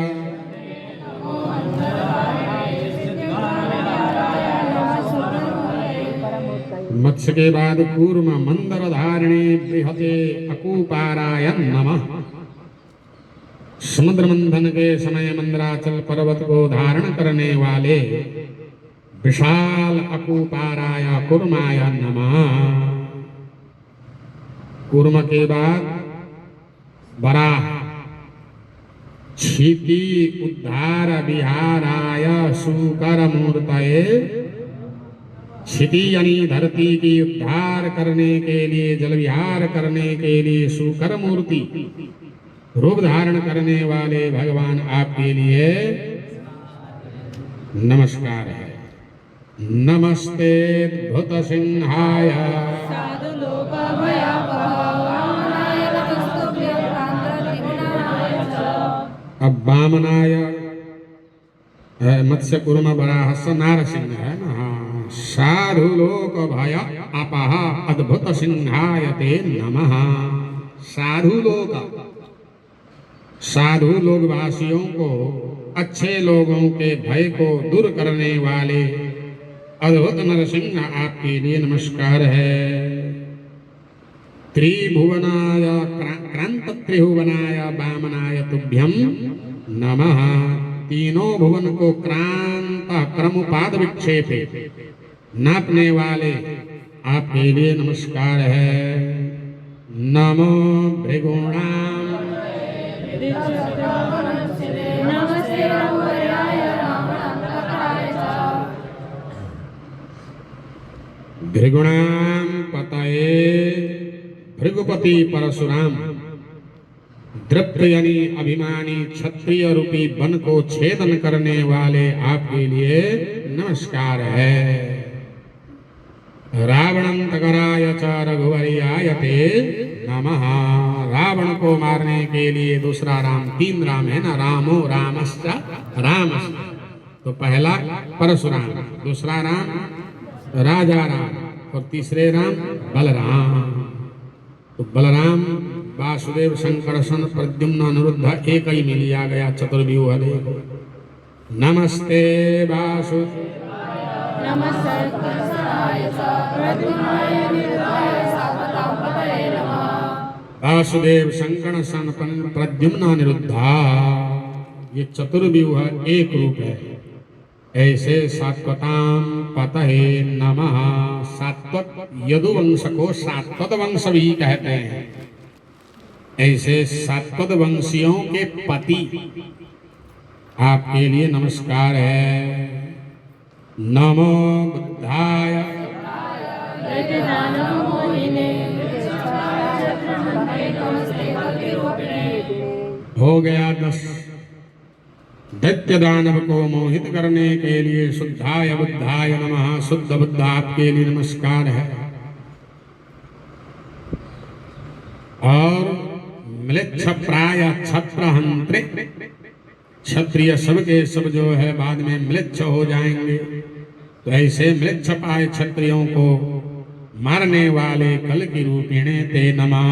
मत्स्य के बाद कूर्म मंदर धारिणे बृहते अकुपाराय नमः। समुद्र मंथन के समय मंदराचल पर्वत को धारण करने वाले विशाल अकुपाराय कूर्माय नमः। कूर्म के बाद वराह, क्षिति उद्धार विहाराय सुकर मूर्तये, क्षिति यानी धरती की उद्धार करने के लिए, जल विहार करने के लिए सुकर मूर्ति रूप धारण करने वाले भगवान आपके लिए नमस्कार है। नमस्ते भूत सिंहाय साधु लोक भयापहाय नमस्तुभ्यं कांतत्रिगुणाय च। अब वामनाय मत्स्य कुर्म बराहस्य नारसिंह है ना। हाँ। साधु लोक भय अपह अद्भुत सिंहाय ते नमः। साधु लोक, साधु लोग वासियों को, अच्छे लोगों के भय को दूर करने वाले अद्भुत नरसिंह आपके लिए नमस्कार है। त्रिभुवनाय क्रांत त्रिभुवनाय वामनाय तुभ्यं नमः। तीनों भुवन को क्रांत क्रमपाद विक्षेपे नापने वाले आपके लिए नमस्कार है। नमो भृगुणाम नमस्ते रघुवराय रावणान्तकाय च। भृगुणाम पतये भृगुपति परशुराम, द्रव्य यानी अभिमानी क्षत्रिय रूपी वन को छेदन करने वाले आपके लिए नमस्कार है। रावणंतकराय च रघुवरियाय ते नमः। रावण को मारने के लिए दूसरा राम, तीन राम है ना, रामो रामश्च रामश्च। तो पहला परशुराम, दूसरा राम राजा राम और तीसरे राम बलराम। तो बलराम वासुदेव संकर्षण प्रद्युम्न अनिरुद्ध एक ही में लिया गया चतुर्व्यूह है। नमस्ते वासु नमस्ते प्रद्युम्नाय अनिरुद्धाय सात्वतापतये नमः। वासुदेव संकर्षण प्रद्युम्न अनिरुद्धा, ये चतुर्व्यूह एक रूप है। ऐसे सात्वताम पतये नमः। सात्वत यदुवंश को सात्वत वंश भी कहते हैं। ऐसे सात्वत वंशियों के पति आपके लिए नमस्कार है। नमो बुद्धाय हो गया 10। दैत्य दानव को मोहित करने के लिए शुद्धाय बुद्धाय नमः। शुद्ध बुद्ध आपके लिए नमस्कार है। और म्लेच्छ प्राय क्षत्रहंत्रे, क्षत्रिय सब के सब जो है बाद में म्लेच्छ हो जाएंगे। तो ऐसे म्लेच्छ प्राय क्षत्रियों को मारने वाले कल की रूपिणे ते नमः।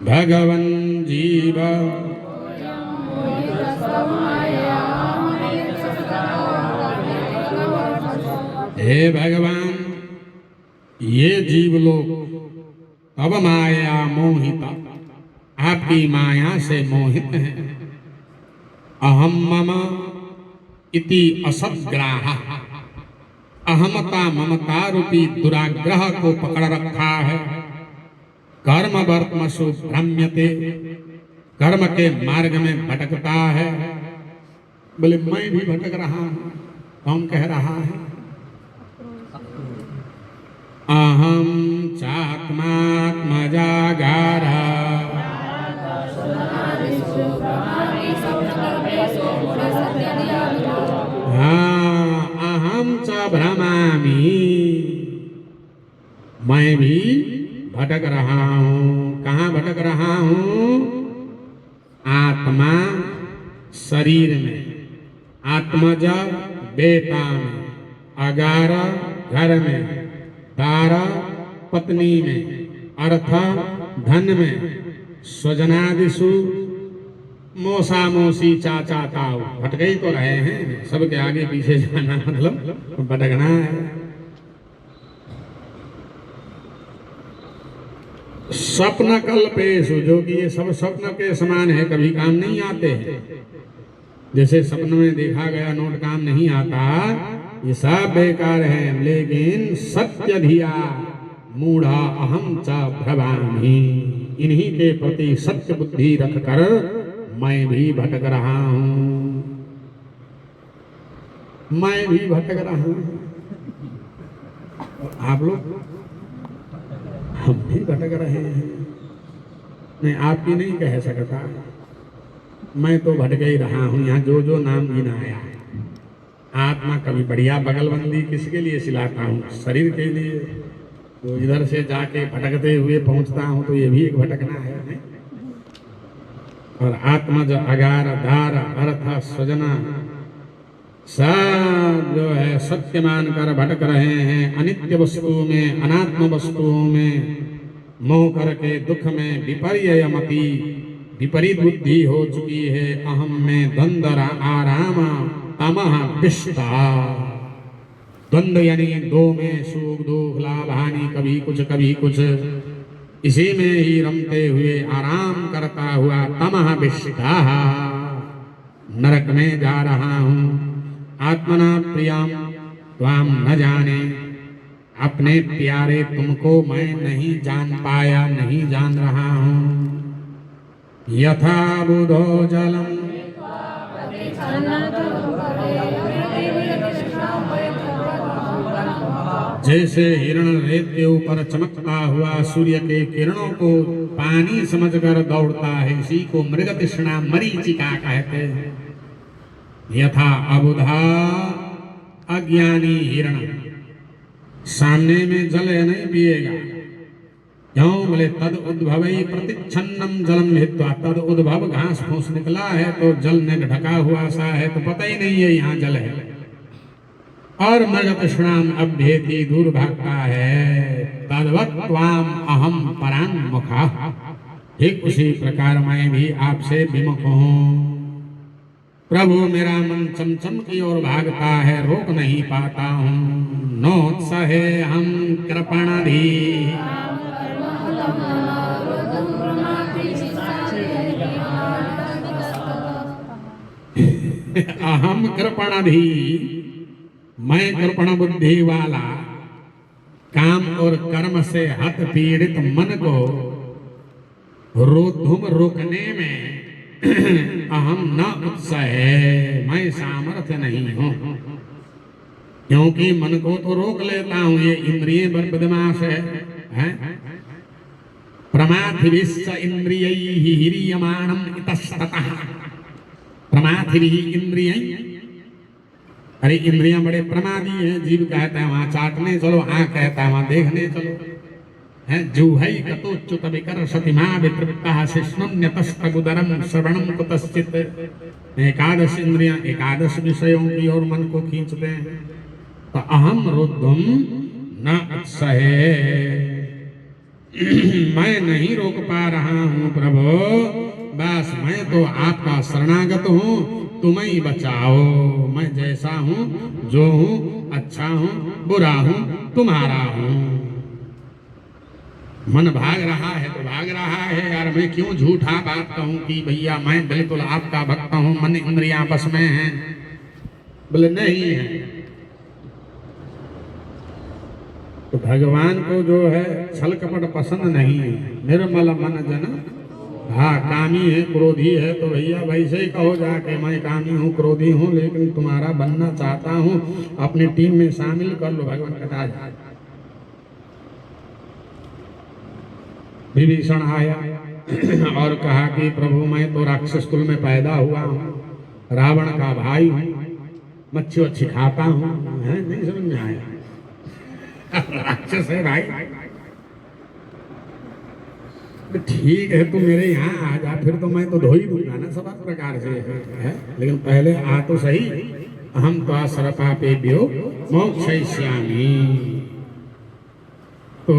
भगवन जीव हे भगवान, ये जीव लोग अब माया मोहिता, आपकी माया से मोहित हैं। अहम मम इति असद्ग्राह, अहमता ममता रूपी दुराग्रह को पकड़ रखा है। कर्म वर्तमसु भ्रम्यते, कर्म के मार्ग में भटकता है। बोले मैं भी भटक रहा हूं। कौन कह रहा है? अहम चात्मात्मजागार, हाँ अहम च भ्रमामि, मैं भी भटक रहा हूँ। कहाँ भटक रहा हूँ? आत्मा शरीर में, आत्मज बेटा में, अगार घर में, दार पत्नी में, अर्थ धन में, स्वजनादिषु मोसा मोसी चाचा ताऊ। भटक ही तो रहे हैं, सबके आगे पीछे जाना मतलब भटकना है। स्वप्न कल्पेशु, जो कि ये सब स्वप्न के समान है, कभी काम नहीं आते हैं। जैसे सपन में देखा गया नोट काम नहीं आता, ये सब बेकार है। लेकिन सत्य धिया मूढ़ा अहम च भ्रवामि, इन्हीं के प्रति सत्य बुद्धि रखकर मैं भी भटक रहा हूं, मैं भी भटक रहा हूं। आप लोग, हम भी भटक रहे हैं। मैं आपकी नहीं कह सकता, मैं तो भटक ही रहा हूं। यहाँ जो जो नाम गिनाया, आत्मा कभी बढ़िया बगलबंदी किसके लिए सिलाता हूँ? शरीर के लिए। तो इधर से जाके भटकते हुए पहुंचता हूँ तो ये भी एक भटकना है, नहीं? और आत्मा जो अगार धार अर्थ स्वजना सब जो है सत्य मानकर भटक रहे हैं। अनित्य वस्तुओं में, अनात्म वस्तुओं में मोह करके दुख में विपर्ययमति विपरीत बुद्धि हो चुकी है। अहम में द्वंद्व आराम तमः विष्टा। द्वंद्व यानी दो में सुख दुख लाभ हानि, कभी कुछ कभी कुछ, इसी में ही रमते हुए आराम करता हुआ तमः विष्टा नरक में जा रहा हूँ। आत्मना प्रियाम त्वाम न जाने, अपने प्यारे तुमको मैं नहीं जान पाया, नहीं जान रहा हूँ। यथा बुधो जलम, जैसे हिरण रेत के ऊपर चमकता हुआ सूर्य के किरणों को पानी समझकर दौड़ता है, इसी को मृग तृष्णा मरीचिका कहते हैं। यथा अबुधा अज्ञानी हिरण सामने में जल है, नहीं पिएगा। क्यों? बोले तद उद्भव प्रतिच्छन्नम जलम हित्वा। तद उद्भव घास फूस निकला है तो जल ने ढका हुआ सा है, तो पता ही नहीं है यहाँ जल है। और मृग तृष्णाम अभ्येति, दूर भागता है। तद्वत् त्वाम अहम परान्मुखा, ठीक उसी प्रकार मैं भी आपसे विमुख हूँ। प्रभु मेरा मन चमचम की ओर भागता है, रोक नहीं पाता हूँ। नोत्सहे हम कृपणाधि, अहम कृपणाधि, मैं कृपण बुद्धि वाला, काम और कर्म से हत पीड़ित मन को रोधुम रोकने में अहम न उत्साह, मैं सामर्थ्य नहीं हूं। क्योंकि मन को तो रोक लेता हूं, ये इंद्रिय बदमाश है। प्रमाथिभिश्च इंद्रियैः ह्रियमाणं इतस्ततः, प्रमाथिभिः इंद्रियैः। अरे इंद्रियां बड़े प्रमादी हैं। जीव कहता है वहां चाटने चलो, आंख कहता है वहां देखने चलो, है जुहै कतोच्युत विकर्षति मा वितृप्तः शिष्णुन्यतस्तगुदरं श्रवणं कुतश्चित्। एकादश इंद्रियां एकादश विषयों की ओर मन को खींचते हैं। तो अहम रुद्धुम न उत्सहे, मैं नहीं रोक पा रहा हूँ प्रभु। बस मैं तो आपका शरणागत हूँ, तुम ही बचाओ। मैं जैसा हूँ, जो हूँ, अच्छा हूँ, बुरा हूँ, तुम्हारा हूँ। मन भाग रहा है तो भाग रहा है यार, मैं क्यों झूठा बात कहूं कि भैया मैं बिल्कुल आपका भक्त हूं, मन इंद्रियां बस में हैं। बोले नहीं है। तो भगवान को जो है छल कपट पसंद नहीं है। निर्मल मन जन, हाँ कामी है, क्रोधी है, तो भैया वैसे ही कहो जाके मैं कामी हूँ, क्रोधी हूँ, लेकिन तुम्हारा बनना चाहता हूँ, अपनी टीम में शामिल कर लो। भगवान कटा जाए। विभीषण आया और कहा कि प्रभु मैं तो राक्षस कुल में पैदा हुआ हूँ, रावण का भाई हूँ, मच्छी वच्छी खाता हूँ। नहीं समझ में आया, राक्षस है भाई। ठीक है, तू मेरे यहाँ आ जा, फिर तो मैं तो धो ही दूंगा ना सब प्रकार से है। लेकिन पहले आ तो सही। अहम त्वा सर्वपापेभ्यो मोक्षयिष्यामि। तो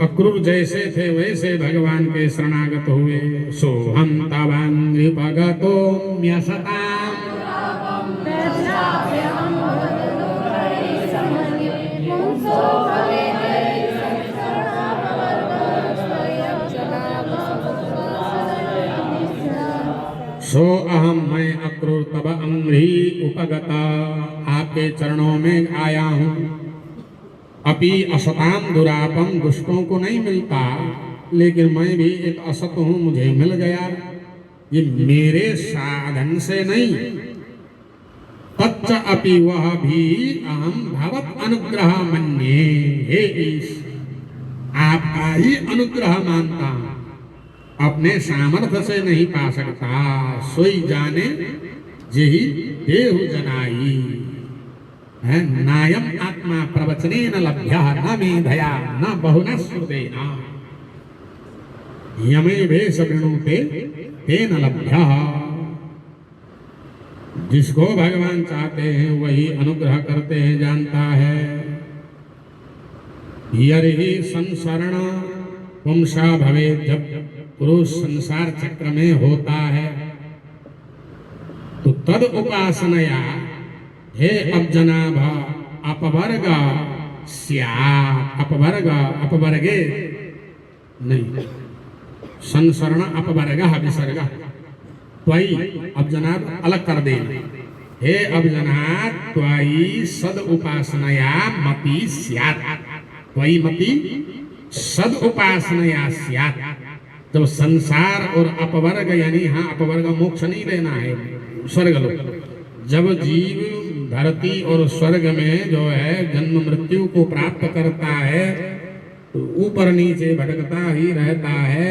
अक्रूर जैसे थे वैसे भगवान के शरणागत हुए। सोहम तवांग्रिपगतो म्यसताम्, सो अहम मैं अक्रूर तब अंग्री उपगता, आपके चरणों में आया हूँ। अपि असताम दुरापम, दुष्टों को नहीं मिलता। लेकिन मैं भी एक असत हूं, मुझे मिल गया। ये मेरे साधन से नहीं, तच्च अपि वह भी अहम भवत अनुग्रह मन्ये। हे ईश, आपका ही अनुग्रह मानता हूं, अपने सामर्थ्य से नहीं पा सकता। सोई जाने जेहि देहु जनाई है। नायम आत्मा प्रवचने न लभ्य न मेधया न बहुना श्रुतेना यमे भेष वृणुते तेन लभ्य। जिसको भगवान चाहते हैं वही अनुग्रह करते हैं, जानता है। यर्हि संसरण पुंसा भवे, जब पुरुष संसार चक्र में होता है तो तद उपासनया हे अब्जनाभ अपवर्ग स्यात्। अपवर्ग अपवर्गे नहीं, संसरण अपवर्ग विसर्ग त्वयि अब्जनाभ अलग कर देना। हे अब्जनाभ त्वयि सद उपासनया मति स्यात्। त्वयि मति सद उपासनया स्यात्। जब संसार और अपवर्ग, यानी हाँ अपवर्ग मोक्ष नहीं लेना है, स्वर्ग लोक। जब जीव धरती और स्वर्ग में जो है जन्म मृत्यु को प्राप्त करता है तो ऊपर नीचे भटकता ही रहता है।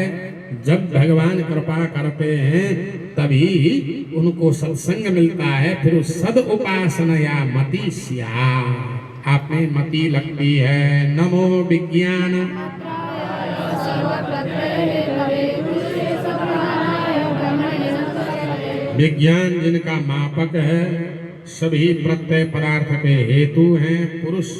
जब भगवान कृपा करते हैं तभी उनको सत्संग मिलता है, फिर उस सद उपासनया मति स्यात्। आप में मति लगती है। नमो विज्ञान विज्ञान जिनका मापक है, सभी प्रत्यय पदार्थ के हेतु हैं। पुरुष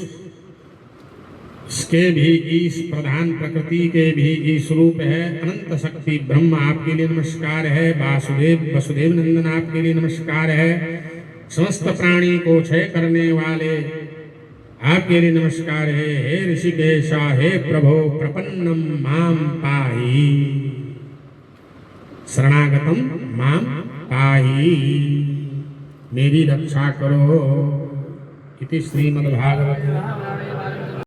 के भी ईश, प्रधान प्रकृति के भी ईश रूप है। अनंत शक्ति ब्रह्म आपके लिए नमस्कार है। वासुदेव वसुदेव नंदन आपके लिए नमस्कार है। समस्त प्राणी को क्षय करने वाले आपके लिए नमस्कार है। हे ऋषिकेशा, हे प्रभो प्रपन्नम माम पाहि, शरणागतम माम पाहि, मेरी रक्षा करो। इति श्रीमद्भागवत